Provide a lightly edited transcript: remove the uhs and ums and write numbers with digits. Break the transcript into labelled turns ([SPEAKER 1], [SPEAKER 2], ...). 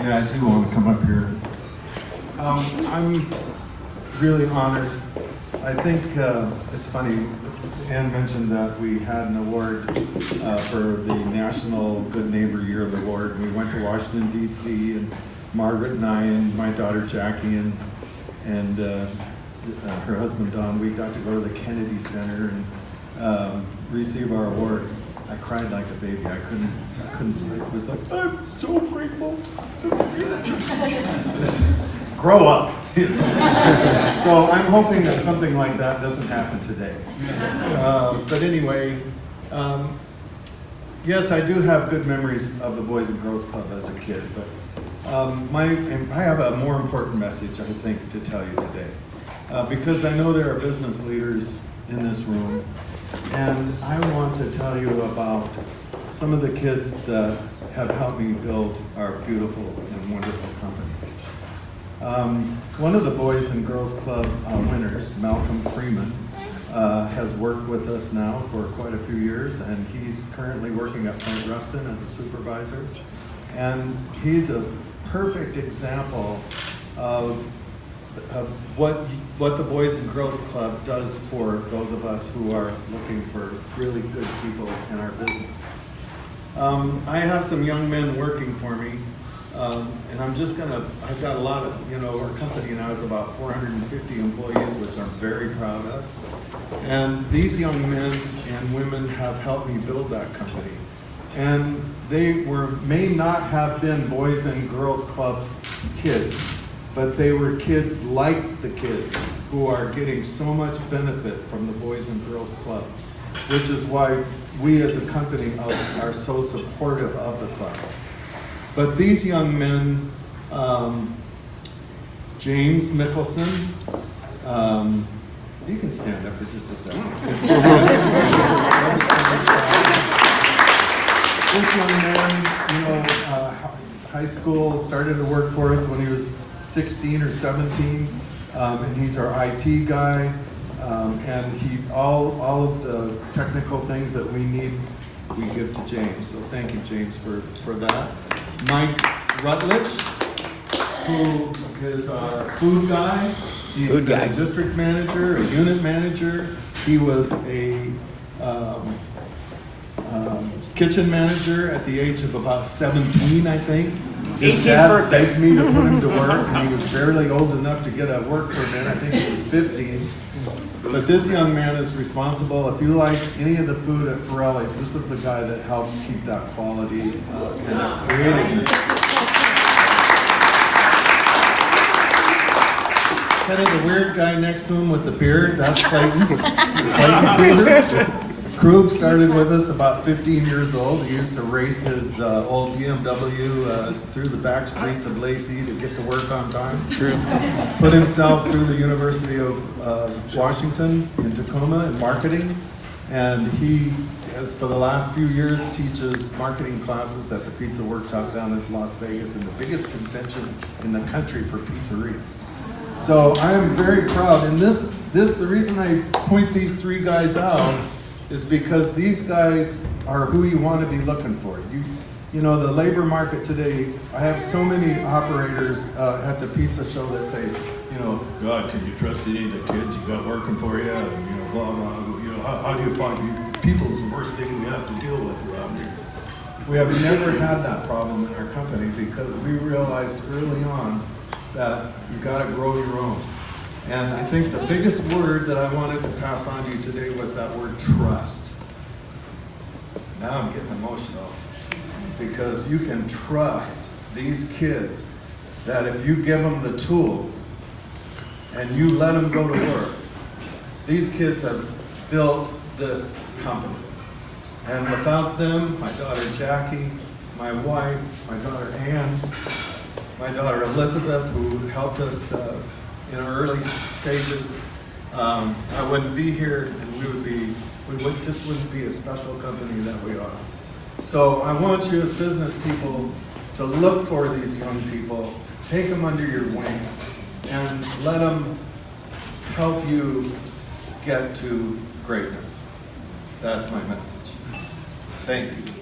[SPEAKER 1] Yeah, I do want to come up here. I'm really honored. I think it's funny, Ann mentioned that we had an award for the National Good Neighbor Year Award. We went to Washington, D.C., and Margaret and I and my daughter Jackie and her husband Don, we got to go to the Kennedy Center and receive our award. I cried like a baby. I couldn't sleep. It was like, I'm so grateful to you. Grow up. So I'm hoping that something like that doesn't happen today. But anyway, yes, I do have good memories of the Boys and Girls Club as a kid, but I have a more important message, I think, to tell you today. Because I know there are business leaders in this room, and I want to tell you about some of the kids that have helped me build our beautiful and wonderful company. One of the Boys and Girls Club winners, Malcolm Freeman, has worked with us now for quite a few years, and he's currently working at Point Ruston as a supervisor. And he's a perfect example of what the Boys and Girls Club does for those of us who are looking for really good people in our business. I have some young men working for me, and I've got a lot of, our company now is about 450 employees, which I'm very proud of. And these young men and women have helped me build that company. And they may not have been Boys and Girls Club's kids, but they were kids like the kids who are getting so much benefit from the Boys and Girls Club, which is why we as a company are so supportive of the club. But these young men, James Mickelson, you can stand up for just a second. This young man, high school, started to work for us when he was 16 or 17, and he's our IT guy, and all of the technical things that we need, we give to James. So thank you, James, for that. Mike Rutledge, who is our food guy. He's a district manager, a unit manager. He was a kitchen manager at the age of about 17, I think. His dad begged me to put him to work, and he was barely old enough to get a work permit. I think he was 15. But this young man is responsible. If you like any of the food at Farrelli's, this is the guy that helps keep that quality and creating it. Kind of the weird guy next to him with the beard, that's Clayton. Clayton Krug started with us about 15 years old. He used to race his old BMW through the back streets of Lacey to get to work on time. True. Put himself through the University of Washington in Tacoma in marketing. And he has, for the last few years, teaches marketing classes at the Pizza Workshop down in Las Vegas, and the biggest convention in the country for pizzerias. So I am very proud. And the reason I point these three guys out is because these guys are who you want to be looking for. You know, the labor market today, I have so many operators at the pizza show that say, God, can you trust any of the kids you got working for you? And, blah, blah. How do you find people's the worst thing we have to deal with around here? We have never had that problem in our company because we realized early on that you got to grow your own. And I think the biggest word that I wanted to pass on to you today was that word trust. Now I'm getting emotional because you can trust these kids that if you give them the tools and you let them go to work, these kids have built this company. And without them, my daughter Jackie, my wife, my daughter Ann, my daughter Elizabeth, who helped us in our early stages, I wouldn't be here, and we just wouldn't be a special company that we are. So I want you as business people to look for these young people, take them under your wing, and let them help you get to greatness. That's my message. Thank you.